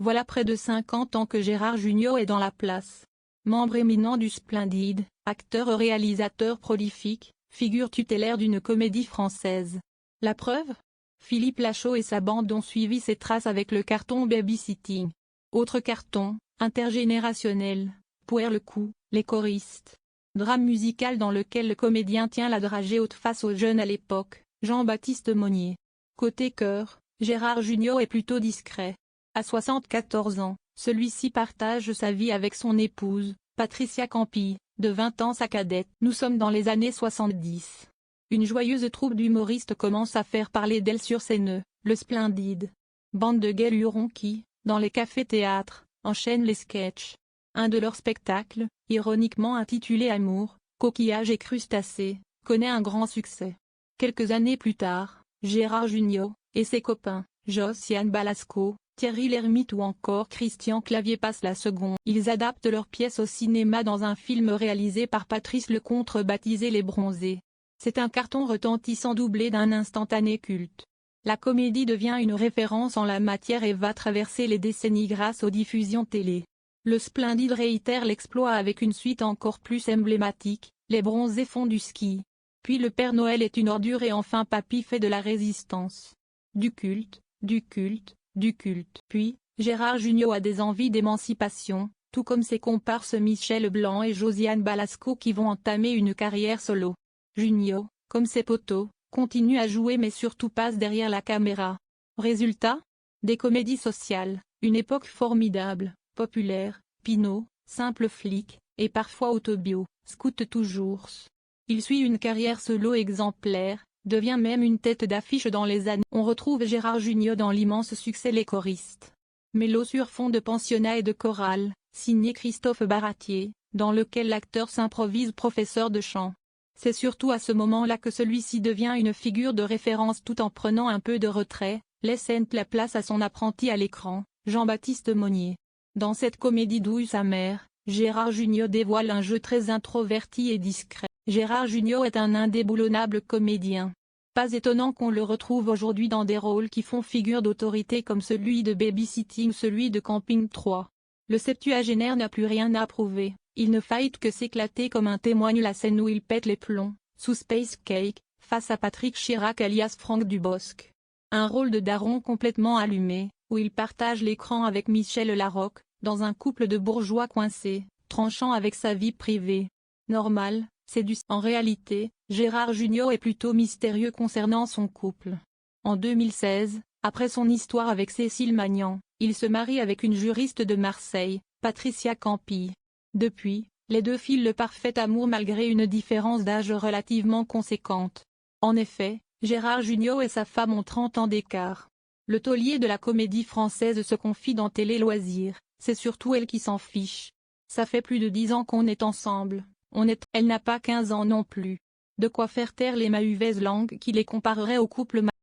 Voilà près de 50 ans que Gérard Jugnot est dans la place. Membre éminent du Splendide, acteur et réalisateur prolifique, figure tutélaire d'une comédie française. La preuve ? Philippe Lachaud et sa bande ont suivi ses traces avec le carton Babysitting. Autre carton, intergénérationnel, Pouer le coup, Les choristes. Drame musical dans lequel le comédien tient la dragée haute face aux jeunes à l'époque, Jean-Baptiste Monnier. Côté cœur, Gérard Jugnot est plutôt discret. À 74 ans, celui-ci partage sa vie avec son épouse, Patricia Campy, de 20 ans sa cadette. Nous sommes dans les années 70. Une joyeuse troupe d'humoristes commence à faire parler d'elle sur scène, le Splendide. Bande de gai lurons qui, dans les cafés-théâtres, enchaînent les sketchs. Un de leurs spectacles, ironiquement intitulé Amour, coquillage et crustacés, connaît un grand succès. Quelques années plus tard, Gérard Jugnot, et ses copains, Josiane Balasco, Thierry Lhermitte ou encore Christian Clavier passent la seconde. Ils adaptent leur pièce au cinéma dans un film réalisé par Patrice Lecomte baptisé Les Bronzés. C'est un carton retentissant doublé d'un instantané culte. La comédie devient une référence en la matière et va traverser les décennies grâce aux diffusions télé. Le Splendide réitère l'exploit avec une suite encore plus emblématique, Les Bronzés font du ski. Puis le Père Noël est une ordure et enfin Papy fait de la résistance. Du culte, du culte, du culte. Puis, Gérard Jugnot a des envies d'émancipation, tout comme ses comparses Michel Blanc et Josiane Balasco qui vont entamer une carrière solo. Jugnot, comme ses poteaux, continue à jouer mais surtout passe derrière la caméra. Résultat ? Des comédies sociales, une époque formidable, populaire, Pinot, simple flic, et parfois autobio, scout toujours. Il suit une carrière solo exemplaire, devient même une tête d'affiche dans les années. On retrouve Gérard Jugnot dans l'immense succès Les choristes. Mélo sur fond de pensionnat et de chorale, signé Christophe Baratier, dans lequel l'acteur s'improvise professeur de chant. C'est surtout à ce moment-là que celui-ci devient une figure de référence tout en prenant un peu de retrait, laissant la place à son apprenti à l'écran, Jean-Baptiste Monnier. Dans cette comédie douce sa mère, Gérard Jugnot dévoile un jeu très introverti et discret. Gérard Jugnot est un indéboulonnable comédien. Pas étonnant qu'on le retrouve aujourd'hui dans des rôles qui font figure d'autorité comme celui de Babysitting ou celui de Camping 3. Le septuagénaire n'a plus rien à prouver, il ne faillit que s'éclater comme en témoigne la scène où il pète les plombs, sous Space Cake, face à Patrick Chirac alias Franck Dubosc. Un rôle de daron complètement allumé, où il partage l'écran avec Michel Larocque, dans un couple de bourgeois coincés, tranchant avec sa vie privée. Normal, c'est du... En réalité, Gérard Jugnot est plutôt mystérieux concernant son couple. En 2016, après son histoire avec Cécile Magnan, il se marie avec une juriste de Marseille, Patricia Campy. Depuis, les deux filent le parfait amour malgré une différence d'âge relativement conséquente. En effet, Gérard Jugnot et sa femme ont 30 ans d'écart. Le taulier de la comédie française se confie dans Télé Loisirs, c'est surtout elle qui s'en fiche. Ça fait plus de 10 ans qu'on est ensemble, elle n'a pas 15 ans non plus. De quoi faire taire les mahuvaises langues qui les compareraient au couple